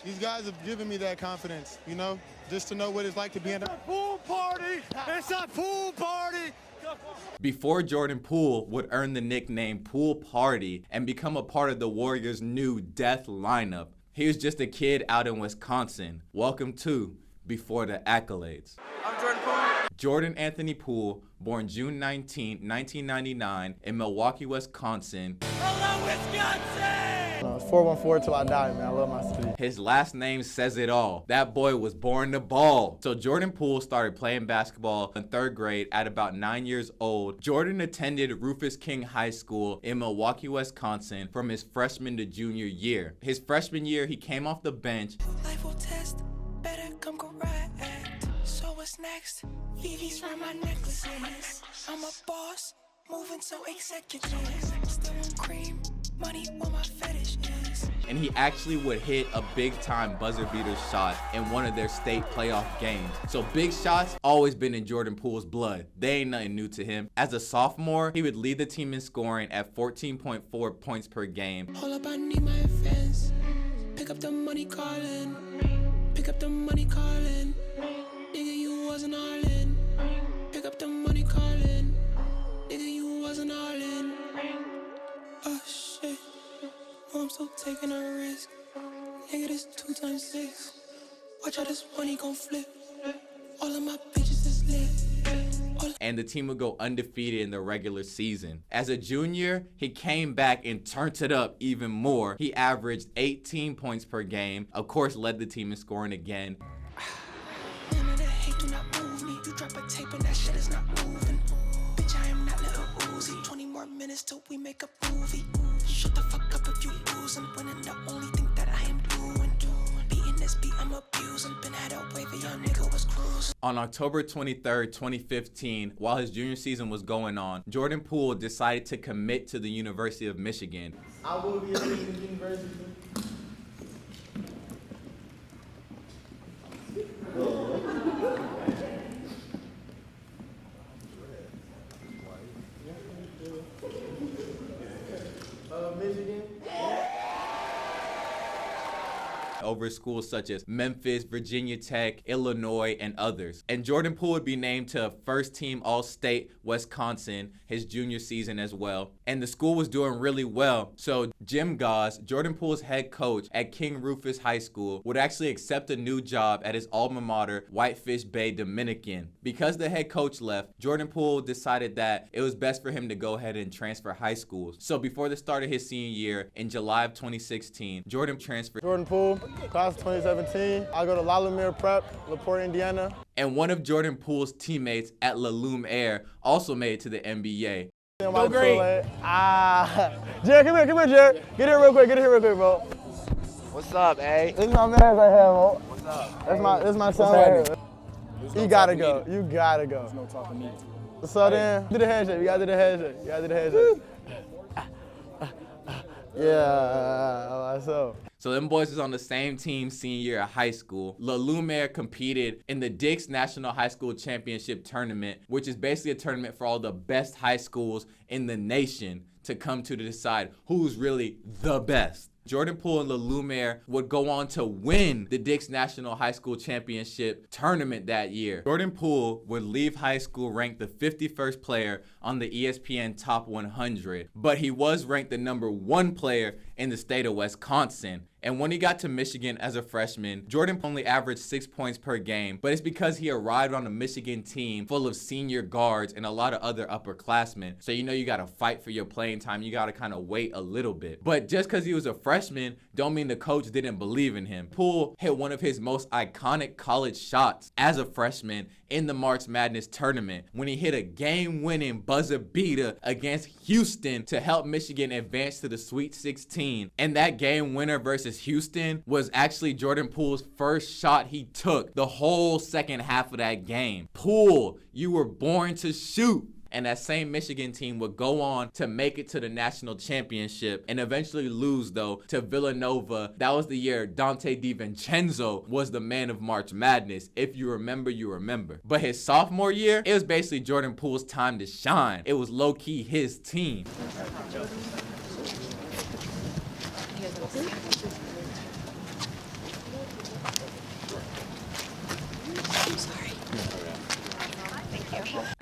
These guys have given me that confidence, you know, just to know what it's like to be in a pool party. It's a pool party. Before Jordan Poole would earn the nickname Poole Party and become a part of the Warriors' new death lineup, he was just a kid out in Wisconsin. Welcome to Before the Accolades. I'm Jordan Poole. Jordan Anthony Poole, born June 19, 1999 in Milwaukee, Wisconsin. Hello, Wisconsin! It's 414 till I die, man. I love my city. His last name says it all. That boy was born to ball. So Jordan Poole started playing basketball in 3rd grade at about 9 years old. Jordan attended Rufus King High School in Milwaukee, Wisconsin from his freshman to junior year. His freshman year, he came off the bench. Life will test, better come correct. So what's next? VV's round my necklaces. I'm a boss, moving so executive. Still on cream, money where my fetish is. And he actually would hit a big time buzzer beater shot in one of their state playoff games. So big shots always been in Jordan Poole's blood. They ain't nothing new to him. As a sophomore, he would lead the team in scoring at 14.4 points per game. Hold up, I need my advance. Pick up the money calling. Pick up the money calling. Nigga, you wasn't all in. Pick up the money calling. Nigga, you wasn't all in. Oh shit. No, I'm still taking a risk. Nigga, this 2 times 6. Watch how this money gon' flip. All of my bitches is lit. And the team would go undefeated in the regular season. As a junior, he came back and turned it up even more. He averaged 18 points per game. Of course, led the team in scoring again. None of the hate do not move me. You drop a tape and that shit is not moving. Bitch, I am not little Uzi. 20 more minutes till we make a movie. Shut the fuck up if you losing. Winning the only thing that I am doing. Beating this beat, I'm abusing. Been had a wave, a young nigga was cruising. On October 23rd, 2015, while his junior season was going on, Jordan Poole decided to commit to the University of Michigan. I will be at Michigan University. Michigan. Over schools such as Memphis, Virginia Tech, Illinois, and others. And Jordan Poole would be named to first team All-State Wisconsin his junior season as well. And the school was doing really well. So Jim Goss, Jordan Poole's head coach at King Rufus High School, would actually accept a new job at his alma mater, Whitefish Bay Dominican. Because the head coach left, Jordan Poole decided that it was best for him to go ahead and transfer high schools. So before the start of his senior year, in July of 2016, Jordan transferred. Jordan Poole, class of 2017. I go to La Lumiere Prep, LaPorte, Indiana. And one of Jordan Poole's teammates at La Lumiere also made it to the NBA. Go green. Jared, come here, Jared. Get here real quick, bro. What's up, eh? This is my man right here, bro. What's up? That's my son right here. You gotta go. You gotta go. There's no talking me. So then, do the handshake. You gotta do the handshake. Yeah, So them boys was on the same team senior year of high school. La Lumiere competed in the Dix National High School Championship Tournament, which is basically a tournament for all the best high schools in the nation to come to decide who's really the best. Jordan Poole and La Lumiere would go on to win the Dix National High School Championship Tournament that year. Jordan Poole would leave high school ranked the 51st player on the ESPN Top 100, but he was ranked the #1 player in the state of Wisconsin. And when he got to Michigan as a freshman, Jordan only averaged 6 points per game, but it's because he arrived on a Michigan team full of senior guards and a lot of other upperclassmen. So you know you gotta fight for your playing time. You gotta kind of wait a little bit. But just because he was a freshman, don't mean the coach didn't believe in him. Poole hit one of his most iconic college shots as a freshman in the March Madness tournament when he hit a game-winning buzzer beater against Houston to help Michigan advance to the Sweet 16. And that game winner versus Houston was actually Jordan Poole's first shot he took the whole second half of that game. Poole, you were born to shoot. And that same Michigan team would go on to make it to the national championship and eventually lose, though, to Villanova. That was the year Dante DiVincenzo was the man of March Madness. If you remember, you remember. But his sophomore year, it was basically Jordan Poole's time to shine. It was low-key his team.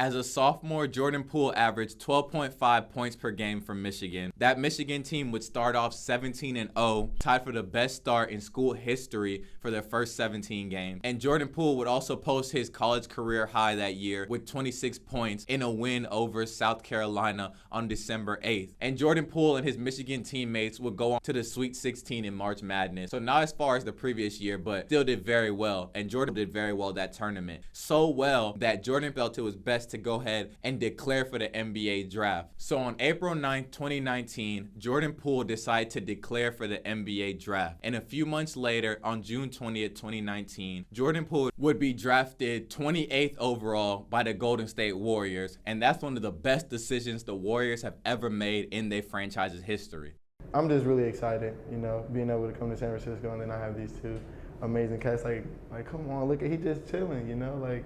As a sophomore, Jordan Poole averaged 12.5 points per game from Michigan. That Michigan team would start off 17-0, tied for the best start in school history for their first 17 games. And Jordan Poole would also post his college career high that year with 26 points in a win over South Carolina on December 8th. And Jordan Poole and his Michigan teammates would go on to the Sweet 16 in March Madness. So not as far as the previous year, but still did very well. And Jordan did very well that tournament. So well that Jordan felt it was best to go ahead and declare for the NBA draft. So on April 9th, 2019, Jordan Poole decided to declare for the NBA draft. And a few months later, on June 20th, 2019, Jordan Poole would be drafted 28th overall by the Golden State Warriors. And that's one of the best decisions the Warriors have ever made in their franchise's history. I'm just really excited, you know, being able to come to San Francisco and then I have these two amazing cats. Like come on, look at he just chilling, you know, like.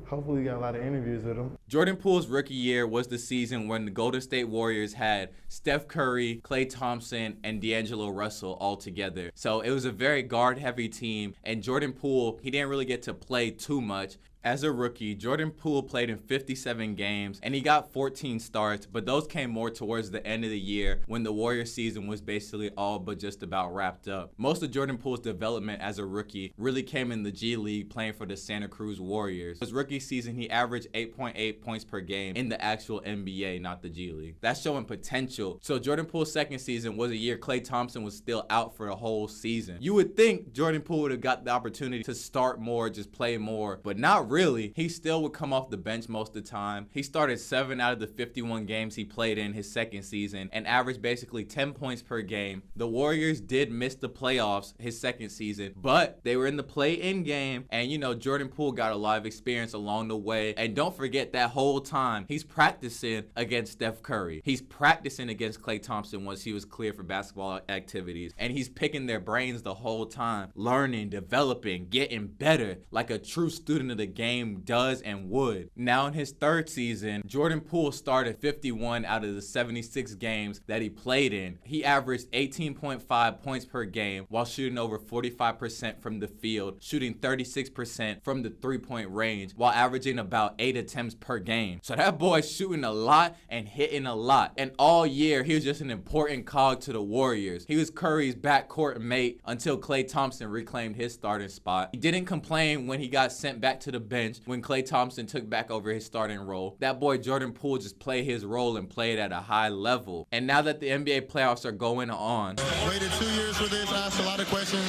Hopefully we got a lot of interviews with him. Jordan Poole's rookie year was the season when the Golden State Warriors had Steph Curry, Klay Thompson, and D'Angelo Russell all together. So it was a very guard-heavy team, and Jordan Poole, he didn't really get to play too much. As a rookie, Jordan Poole played in 57 games and he got 14 starts, but those came more towards the end of the year when the Warriors season was basically all but just about wrapped up. Most of Jordan Poole's development as a rookie really came in the G League playing for the Santa Cruz Warriors. His rookie season, he averaged 8.8 points per game in the actual NBA, not the G League. That's showing potential. So Jordan Poole's second season was a year Klay Thompson was still out for a whole season. You would think Jordan Poole would have got the opportunity to start more, just play more, but not really. He still would come off the bench most of the time. He started 7 out of the 51 games he played in his second season and averaged basically 10 points per game. The Warriors did miss the playoffs his second season, but they were in the play-in game, and you know, Jordan Poole got a lot of experience along the way. And don't forget, that whole time he's practicing against Steph Curry. He's practicing against Klay Thompson once he was clear for basketball activities, and he's picking their brains the whole time, learning, developing, getting better like a true student of the game does and would. Now in his third season, Jordan Poole started 51 out of the 76 games that he played in. He averaged 18.5 points per game while shooting over 45% from the field, shooting 36% from the three-point range while averaging about 8 attempts per game. So that boy's shooting a lot and hitting a lot. And all year, he was just an important cog to the Warriors. He was Curry's backcourt mate until Klay Thompson reclaimed his starting spot. He didn't complain when he got sent back to the bench when Klay Thompson took back over his starting role. That boy Jordan Poole just played his role and played at a high level. And now that the NBA playoffs are going on, Waited 2 years for this, asked a lot of questions.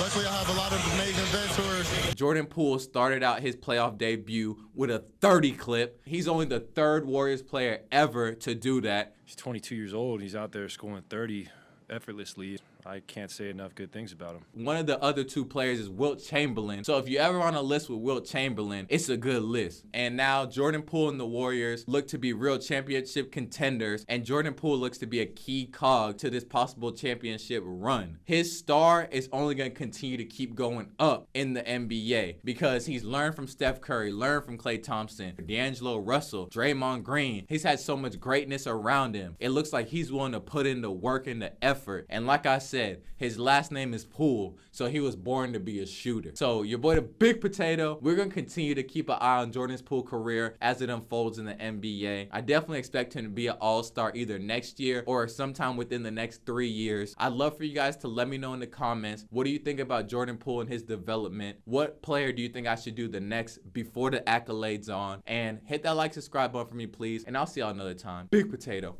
Luckily, I have a lot of amazing mentors. Jordan Poole started out his playoff debut with a 30 clip. He's only the third Warriors player ever to do that. He's 22 years old. He's out there scoring 30 effortlessly. I can't say enough good things about him. One of the other two players is Wilt Chamberlain. So if you're ever on a list with Wilt Chamberlain, it's a good list. And now Jordan Poole and the Warriors look to be real championship contenders, and Jordan Poole looks to be a key cog to this possible championship run. His star is only going to continue to keep going up in the NBA because he's learned from Steph Curry, learned from Klay Thompson, D'Angelo Russell, Draymond Green. He's had so much greatness around him. It looks like he's willing to put in the work and the effort. And like I said, his last name is Poole, so he was born to be a shooter. So your boy the Big Potato, we're going to continue to keep an eye on Jordan's Poole career as it unfolds in the NBA. I definitely expect him to be an all-star either next year or sometime within the next 3 years. I'd love for you guys to let me know in the comments, what do you think about Jordan Poole and his development? What player do you think I should do the next before the accolades on? And hit that like, subscribe button for me, please, and I'll see y'all another time. Big Potato.